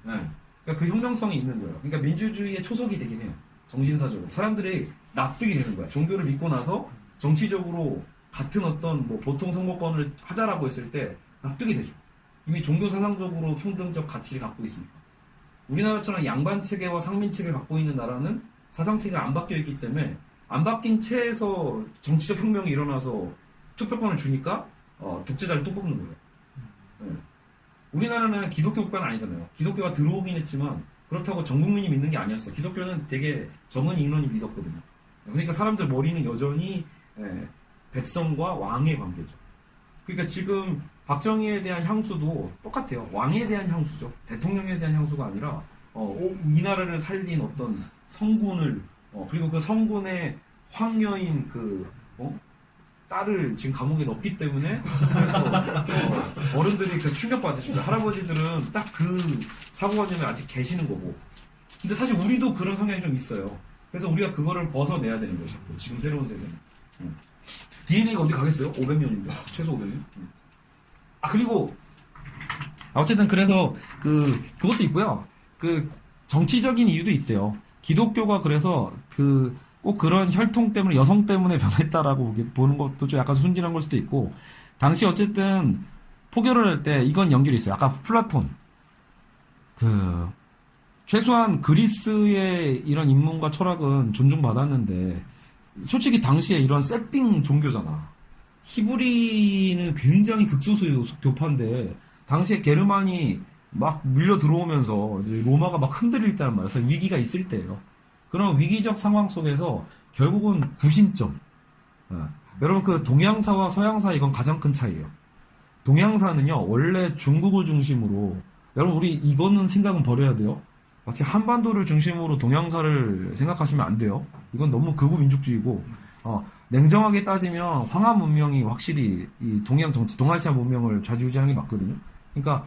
그러니까 그 혁명성이 있는 거예요. 그러니까 민주주의의 초석이 되긴 해요. 정신사적으로. 사람들이 납득이 되는 거야. 종교를 믿고 나서 정치적으로 같은 어떤 뭐 보통 선거권을 하자라고 했을 때 납득이 되죠. 이미 종교 사상적으로 평등적 가치를 갖고 있으니까. 우리나라처럼 양반 체계와 상민 체계를 갖고 있는 나라는 사상 체계가 안 바뀌어 있기 때문에 안 바뀐 채에서 정치적 혁명이 일어나서 투표권을 주니까 독재자를 또 뽑는 거예요. 우리나라는 기독교 국가는 아니잖아요. 기독교가 들어오긴 했지만 그렇다고 전 국민이 믿는 게 아니었어요. 기독교는 되게 적은 인원이 믿었거든요. 그러니까 사람들 머리는 여전히 백성과 왕의 관계죠. 그러니까 지금 박정희에 대한 향수도 똑같아요. 왕에 대한 향수죠. 대통령에 대한 향수가 아니라 이 나라를 살린 어떤 성군을 그리고 그 성군의 황녀인 딸을 지금 감옥에 넣기 때문에 그래서 어른들이 그 충격받으시죠. 할아버지들은 딱 그 사고관념에 아직 계시는 거고. 근데 사실 우리도 그런 성향이 좀 있어요. 그래서 우리가 그거를 벗어내야 되는 거죠. 지금 새로운 세대는. DNA가 어디 가겠어요? 500년인데 최소 500년. 그리고 어쨌든 그래서 그것도 있고요. 정치적인 이유도 있대요. 기독교가 그래서 꼭 그런 혈통 때문에 여성 때문에 변했다라고 보는 것도 좀 약간 순진한 걸 수도 있고, 당시 어쨌든 포교를 할 때 이건 연결이 있어요. 아까 플라톤 최소한 그리스의 이런 인문과 철학은 존중받았는데 솔직히 당시에 이런 세핑 종교잖아. 히브리는 굉장히 극소수 교파인데 당시에 게르만이 막 밀려 들어오면서 이제 로마가 막 흔들릴 때란 말이에요. 그래서 위기가 있을 때예요. 그런 위기적 상황 속에서 결국은 구심점. 여러분 동양사와 서양사 이건 가장 큰 차이예요. 동양사는요 원래 중국을 중심으로 여러분 우리 이거는 생각은 버려야 돼요. 마치 한반도를 중심으로 동양사를 생각하시면 안 돼요. 이건 너무 극우 민족주의고 냉정하게 따지면 황하 문명이 확실히 이 동양 정치, 동아시아 문명을 좌지우지하는 게 맞거든요. 그러니까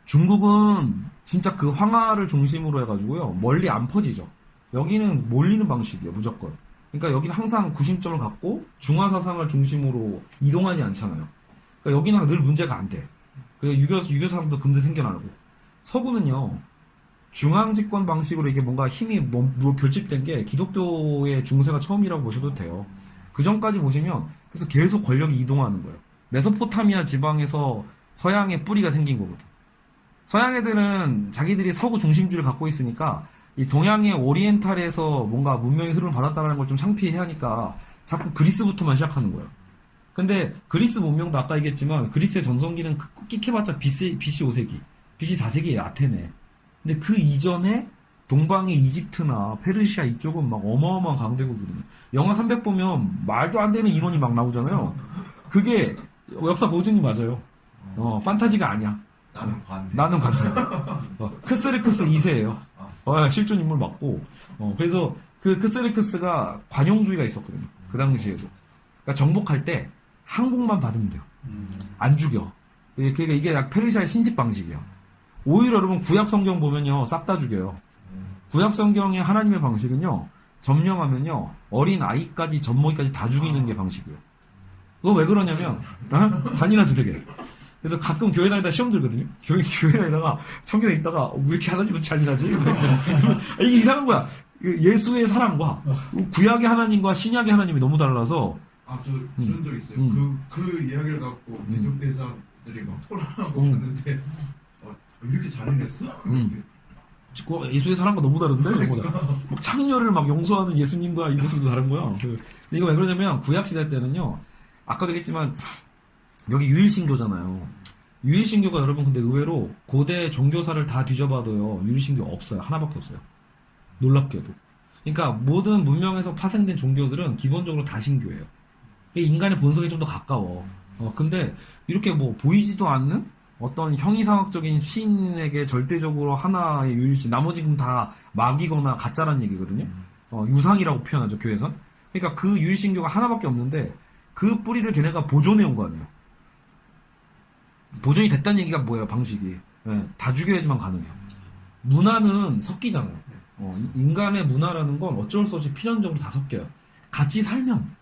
중국은 진짜 그 황하를 중심으로 해가지고요 멀리 안 퍼지죠. 여기는 몰리는 방식이에요 무조건. 그러니까 여기는 항상 구심점을 갖고 중화 사상을 중심으로 이동하지 않잖아요. 그러니까 여기는 늘 문제가 안 돼. 그리고 유교 사람도 금세 생겨나고. 서구는요 중앙 집권 방식으로 이게 뭔가 힘이 결집된 게 기독교의 중세가 처음이라고 보셔도 돼요. 그 전까지 보시면 그래서 계속 권력이 이동하는 거예요. 메소포타미아 지방에서 서양의 뿌리가 생긴 거거든. 서양 애들은 자기들이 서구 중심주의를 갖고 있으니까 이 동양의 오리엔탈에서 뭔가 문명의 흐름을 받았다는 걸 좀 창피해 하니까 자꾸 그리스부터만 시작하는 거예요. 근데 그리스 문명도 아까 얘기했지만 그리스의 전성기는 끽해봤자 BC 5세기, BC 4세기의 아테네. 근데 그 이전에 동방의 이집트나 페르시아 이쪽은 막 어마어마한 강대국이거든요. 영화 300 보면 말도 안 되는 인원이 막 나오잖아요. 그게 역사 고증이 맞아요. 판타지가 아니야. 나는 관대. 크스르크스 2세예요. 실존 인물 맞고. 그래서 그 크스르크스가 관용주의가 있었거든요. 그 당시에도. 그러니까 정복할 때 항복만 받으면 돼요. 안 죽여. 그러니까 이게 약 페르시아의 신식 방식이야. 오히려 여러분 구약 성경 보면요 싹 다 죽여요. 구약 성경의 하나님의 방식은요 점령하면요 어린 아이까지 젖먹이까지 다 죽이는 게 방식이에요. 그거 왜 그러냐면 잔인하죠 되게. 그래서 가끔 교회 다니다가 시험 들거든요. 교회 다니다가 성경에 있다가 왜 이렇게 하나님은 잔인하지? 이게 이상한 거야. 예수의 사랑과 구약의 하나님과 신약의 하나님이 너무 달라서. 저 들은 적 있어요. 그 이야기를 갖고 대적대사들이 막 토론하고 하는데 이렇게 잔인했어? 예수의 사랑과 너무 다른데? 막 창녀를 막 용서하는 예수님과 이 모습도 다른 거야. 근데 이거 왜 그러냐면 구약 시대 때는요 아까도 얘기했지만 여기 유일신교잖아요. 유일신교가 여러분 근데 의외로 고대 종교사를 다 뒤져봐도요 유일신교 없어요. 하나밖에 없어요. 놀랍게도. 그러니까 모든 문명에서 파생된 종교들은 기본적으로 다 신교예요. 인간의 본성에 좀 더 가까워. 근데 이렇게 뭐 보이지도 않는 어떤 형이상학적인 신에게 절대적으로 하나의 유일신, 나머지는 다 막이거나 가짜란 얘기거든요. 유상이라고 표현하죠 교회에선. 그러니까 그 유일신교가 하나밖에 없는데 그 뿌리를 걔네가 보존해 온 거 아니에요. 보존이 됐다는 얘기가 뭐예요 방식이. 다 죽여야지만 가능해요. 문화는 섞이잖아요. 인간의 문화라는 건 어쩔 수 없이 필연적으로 다 섞여요. 같이 살면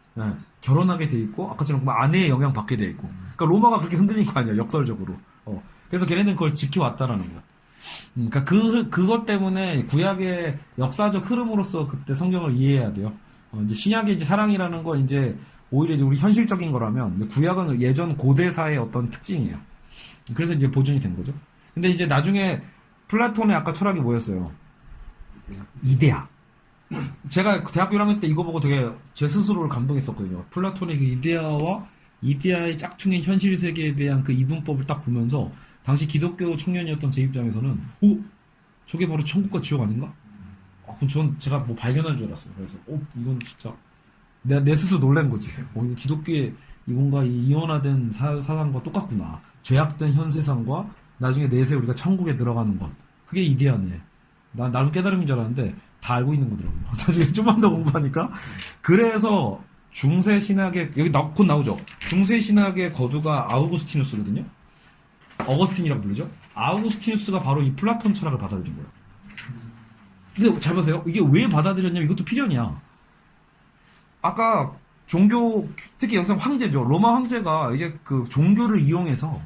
결혼하게 돼 있고 아까처럼 아내의 영향 받게 돼 있고. 그러니까 로마가 그렇게 흔들린 거 아니야 역설적으로. 그래서 걔네들은 그걸 지켜왔다라는 거야. 그러니까 그것 때문에 구약의 역사적 흐름으로서 그때 성경을 이해해야 돼요. 이제 신약의 이제 사랑이라는 건 이제 오히려 이제 우리 현실적인 거라면 이제 구약은 예전 고대사의 어떤 특징이에요. 그래서 이제 보존이 된 거죠. 근데 이제 나중에 플라톤의 아까 철학이 뭐였어요? 이데아. 제가 대학교 1학년 때 이거 보고 되게 제 스스로를 감동했었거든요. 플라톤의 그 이데아와 이데아의 짝퉁인 현실 세계에 대한 그 이분법을 딱 보면서 당시 기독교 청년이었던 제 입장에서는 저게 바로 천국과 지옥 아닌가? 그럼 제가 뭐 발견한 줄 알았어요. 그래서 이건 진짜 내 스스로 놀란 거지. 이거 기독교의 뭔가 이 이원화된 사상과 똑같구나. 죄악된 현 세상과 나중에 내세 우리가 천국에 들어가는 것. 그게 이데아네. 난 나름 깨달음인 줄 알았는데 다 알고 있는 거더라고요. 나중에 좀만 더 공부하니까. 그래서 중세 신학의 여기 곧 나오죠. 중세 신학의 거두가 아우구스티누스거든요. 어거스틴이라고 부르죠. 아우구스티누스가 바로 이 플라톤 철학을 받아들인 거예요. 근데 잘 보세요. 이게 왜 받아들였냐면 이것도 필연이야. 아까 종교, 특히 여기서 황제죠. 로마 황제가 이제 그 종교를 이용해서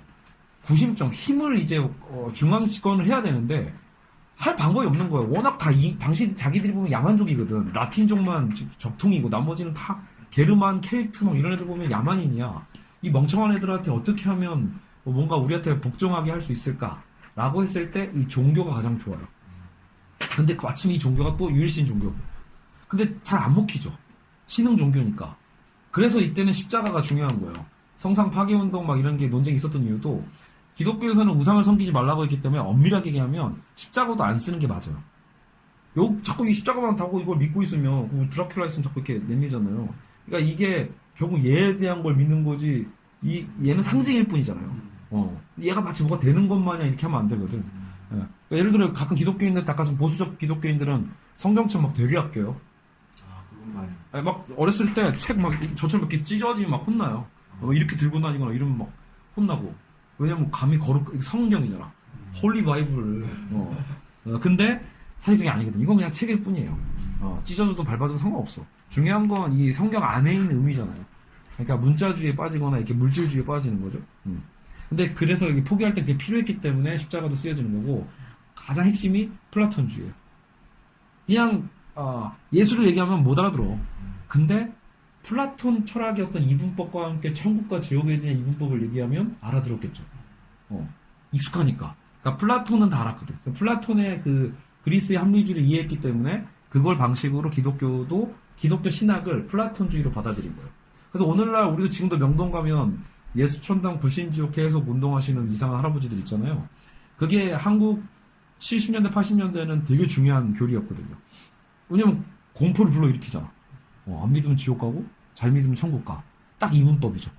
구심점, 힘을 이제 중앙 집권을 해야 되는데 할 방법이 없는 거예요. 워낙 다 당시 자기들이 보면 야만족이거든. 라틴족만 적통이고 나머지는 다 게르만, 켈트 막 이런 애들 보면 야만인이야. 이 멍청한 애들한테 어떻게 하면 뭔가 우리한테 복종하게 할 수 있을까라고 했을 때 이 종교가 가장 좋아요. 근데 마침 이 종교가 또 유일신 종교고. 근데 잘 안 먹히죠. 신흥 종교니까. 그래서 이때는 십자가가 중요한 거예요. 성상 파괴 운동 막 이런 게 논쟁이 있었던 이유도 기독교에서는 우상을 섬기지 말라고 했기 때문에 엄밀하게 얘기하면 십자가도 안 쓰는 게 맞아요. 자꾸 이 십자가만 타고 이걸 믿고 있으면 드라큘라 있으면 자꾸 이렇게 내밀잖아요. 그러니까 이게 결국 얘에 대한 걸 믿는 거지 얘는 상징일 뿐이잖아요. 얘가 마치 뭐가 되는 것 마냥 이렇게 하면 안 되거든. 그러니까 예를 들어 가끔 기독교인들, 약간 좀 보수적 기독교인들은 성경책 막 되게 아껴요. 그건 말이야. 막 어렸을 때 책 막 저처럼 이렇게 찢어지면 막 혼나요. 이렇게 들고 다니거나 이러면 막 혼나고. 왜냐면 감히 성경이잖아. 홀리 바이블을. 근데 사실 그게 아니거든. 이건 그냥 책일 뿐이에요. 찢어져도 밟아도 상관없어. 중요한 건 이 성경 안에 있는 의미잖아요. 그러니까 문자주의에 빠지거나 이렇게 물질주의에 빠지는 거죠. 근데 그래서 이게 포기할 때 그게 필요했기 때문에 십자가도 쓰여지는 거고, 가장 핵심이 플라톤주의예요. 그냥 예술을 얘기하면 못 알아들어. 근데 플라톤 철학의 어떤 이분법과 함께 천국과 지옥에 대한 이분법을 얘기하면 알아들었겠죠. 익숙하니까. 그러니까 플라톤은 다 알았거든. 플라톤의 그 그리스의 합리주의를 이해했기 때문에 그걸 방식으로 기독교 신학을 플라톤주의로 받아들인 거예요. 그래서 오늘날 우리도 지금도 명동 가면 예수천당 불신지옥 계속 운동하시는 이상한 할아버지들 있잖아요. 그게 한국 70년대 80년대에는 되게 중요한 교리였거든요. 왜냐면 공포를 불러일으키잖아. 안 믿으면 지옥 가고 잘 믿으면 천국 가. 딱 이분법이죠.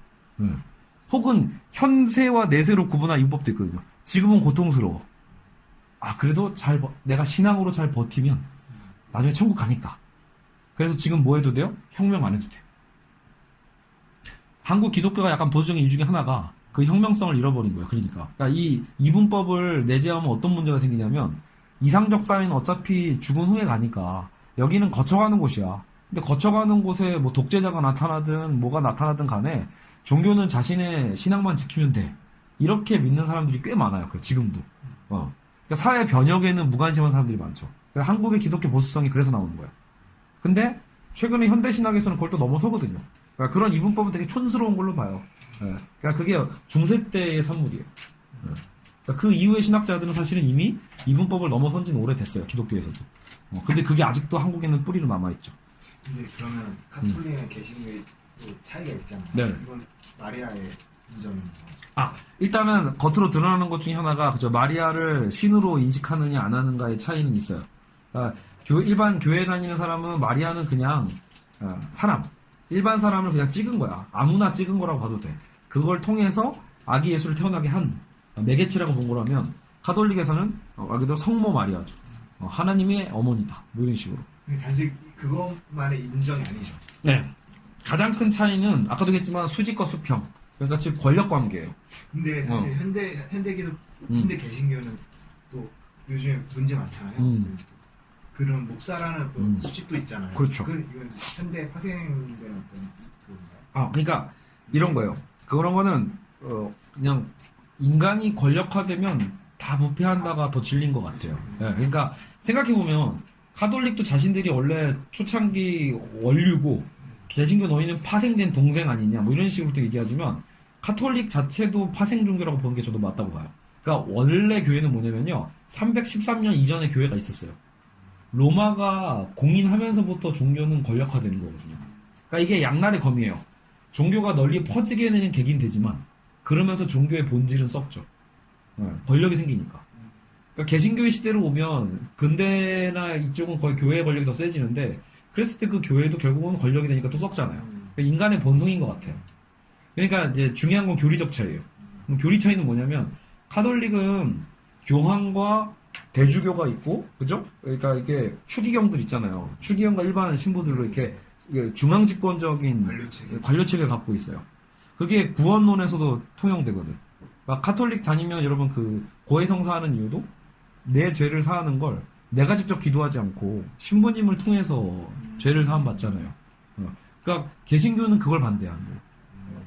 혹은 현세와 내세로 구분한 이분법도 있거든요. 지금은 고통스러워. 그래도 내가 신앙으로 잘 버티면 나중에 천국 가니까. 그래서 지금 뭐 해도 돼요? 혁명 안 해도 돼. 한국 기독교가 약간 보수적인 이유 중에 하나가 그 혁명성을 잃어버린 거예요. 그러니까 이 이분법을 내재하면 어떤 문제가 생기냐면, 이상적 사회는 어차피 죽은 후에 가니까 여기는 거쳐가는 곳이야. 근데 거쳐가는 곳에 뭐 독재자가 나타나든 뭐가 나타나든 간에 종교는 자신의 신앙만 지키면 돼. 이렇게 믿는 사람들이 꽤 많아요. 지금도. 그러니까 사회 변혁에는 무관심한 사람들이 많죠. 그러니까 한국의 기독교 보수성이 그래서 나오는 거야. 근데 최근에 현대신학에서는 그걸 또 넘어서거든요. 그러니까 그런 이분법은 되게 촌스러운 걸로 봐요. 그러니까 그게 중세 때의 산물이에요. 그러니까 그 이후의 신학자들은 사실은 이미 이분법을 넘어선 지는 오래됐어요. 기독교에서도. 근데 그게 아직도 한국에는 뿌리로 남아있죠. 근데 그러면 카톨릭이나 개신교의 또 차이가 있잖아요. 네. 이건 마리아의 인정인 거. 일단은 겉으로 드러나는 것 중에 하나가 그죠, 마리아를 신으로 인식하느냐 안 하는가의 차이는 있어요. 그러니까 일반 교회 다니는 사람은 마리아는 그냥 사람, 일반 사람을 그냥 찍은 거야. 아무나 찍은 거라고 봐도 돼. 그걸 통해서 아기 예수를 태어나게 한 매개체라고 본 거라면, 가톨릭에서는 말 그대로 성모 마리아죠. 하나님의 어머니다. 뭐 이런 식으로. 근데 단지 그것만의 인정이 아니죠. 네. 가장 큰 차이는 아까도 얘기했지만 수직과 수평. 그러니까 즉 권력 관계예요. 근데 사실 현대 개신교는 또 요즘에 문제 많잖아요. 그런 목사라는 또 수식도 있잖아요. 그렇죠. 이건 현대 파생된 어떤 그건가요? 아, 그러니까 이런 거예요. 그런 거는 그냥 인간이 권력화되면 다 부패한다가 더 진리인 것 같아요. 예, 그러니까 생각해 보면 카톨릭도 자신들이 원래 초창기 원류고 개신교 너희는 파생된 동생 아니냐 뭐 이런 식으로 또 얘기하지만 카톨릭 자체도 파생 종교라고 보는 게 저도 맞다고 봐요. 그러니까 원래 교회는 뭐냐면요 313년 이전에 교회가 있었어요. 로마가 공인하면서부터 종교는 권력화되는 거거든요. 그러니까 이게 양날의 검이에요. 종교가 널리 퍼지게 되는 계기는 되지만 그러면서 종교의 본질은 썩죠. 권력이 생기니까. 그러니까 개신교의 시대로 오면 근대나 이쪽은 거의 교회의 권력이 더 세지는데 그랬을 때 그 교회도 결국은 권력이 되니까 또 썩잖아요. 그러니까 인간의 본성인 것 같아요. 그러니까 이제 중요한 건 교리적 차이예요. 그럼 교리 차이는 뭐냐면 카톨릭은 교황과 대주교가 있고, 그죠? 그러니까 이게 추기경들 있잖아요. 추기경과 일반 신부들로 이렇게 중앙집권적인 관료체계를 갖고 있어요. 그게 구원론에서도 통용되거든. 그러니까 카톨릭 다니면 여러분 그 고해성사하는 이유도 내 죄를 사하는 걸 내가 직접 기도하지 않고 신부님을 통해서 죄를 사함받잖아요. 그러니까 개신교는 그걸 반대하는 거예요.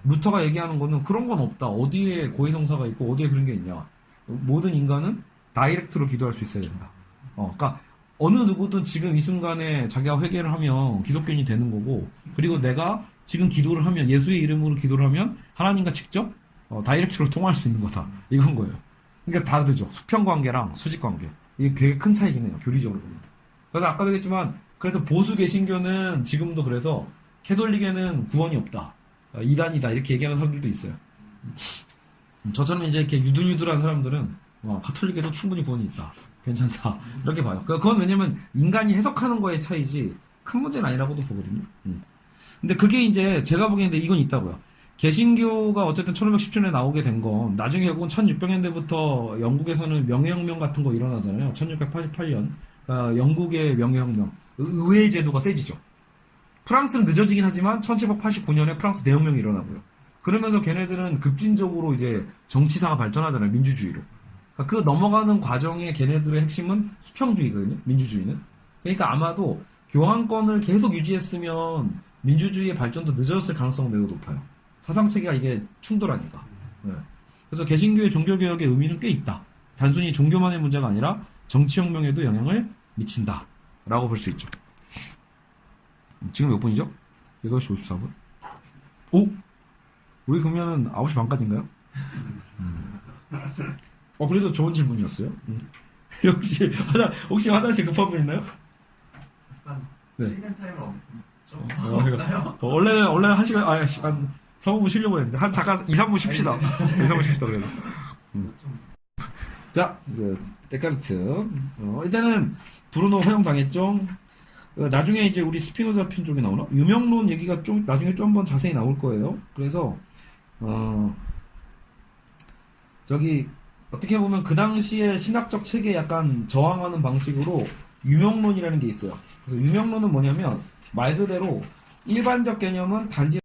루터가 얘기하는 거는 그런 건 없다. 어디에 고해성사가 있고 어디에 그런 게 있냐. 모든 인간은 다이렉트로 기도할 수 있어야 된다. 그러니까 어느 누구든 지금 이 순간에 자기가 회개를 하면 기독교인이 되는 거고, 그리고 내가 지금 기도를 하면 예수의 이름으로 기도를 하면 하나님과 직접 다이렉트로 통화할 수 있는 거다. 이건 거예요. 그러니까 다르죠. 수평 관계랑 수직 관계. 이게 되게 큰 차이긴 해요. 교리적으로 보면. 그래서 아까도 얘기했지만 그래서 보수 개신교는 지금도 그래서 캐톨릭에는 구원이 없다. 이단이다. 이렇게 얘기하는 사람들도 있어요. 저처럼 이제 이렇게 유들유들한 사람들은 카톨릭에도 충분히 구원이 있다. 괜찮다. 이렇게 봐요. 그건 왜냐면 인간이 해석하는 거의 차이지 큰 문제는 아니라고도 보거든요. 근데 그게 이제 제가 보기에는 이건 있다고요. 개신교가 어쨌든 1510년에 나오게 된 건 나중에 결국은 1600년대부터 영국에서는 명예혁명 같은 거 일어나잖아요. 1688년. 그러니까 영국의 명예혁명. 의회 제도가 세지죠. 프랑스는 늦어지긴 하지만 1789년에 프랑스 대혁명이 일어나고요. 그러면서 걔네들은 급진적으로 이제 정치사가 발전하잖아요. 민주주의로. 그러니까 그 넘어가는 과정에 걔네들의 핵심은 수평주의거든요. 민주주의는. 그러니까 아마도 교황권을 계속 유지했으면 민주주의의 발전도 늦어졌을 가능성은 매우 높아요. 사상체계가 이게 충돌하니까. 네. 그래서 개신교의 종교개혁의 의미는 꽤 있다. 단순히 종교만의 문제가 아니라 정치혁명에도 영향을 미친다. 라고 볼 수 있죠. 지금 몇 분이죠? 8시 54분. 오? 우리 그러면은 9시 반까지인가요? 그래도 좋은 질문이었어요. 혹시 화장실 급한 분 있나요? 약간 네. 쉬는 타임은 없죠? 그러니까, 원래 1시간, 한 3분 쉬려고 했는데, 잠깐 2, 3분 쉽시다. 2, 3분 쉽시다, 그래도. 자, 데카르트. 일단은, 브루노 허용당했죠? 나중에 이제 우리 스피노자 편 쪽에 나오나? 유명론 얘기가 좀, 나중에 좀 한번 자세히 나올 거예요. 그래서, 어떻게 보면 그 당시에 신학적 체계에 약간 저항하는 방식으로 유명론이라는 게 있어요. 그래서 유명론은 뭐냐면, 말 그대로 일반적 개념은 단지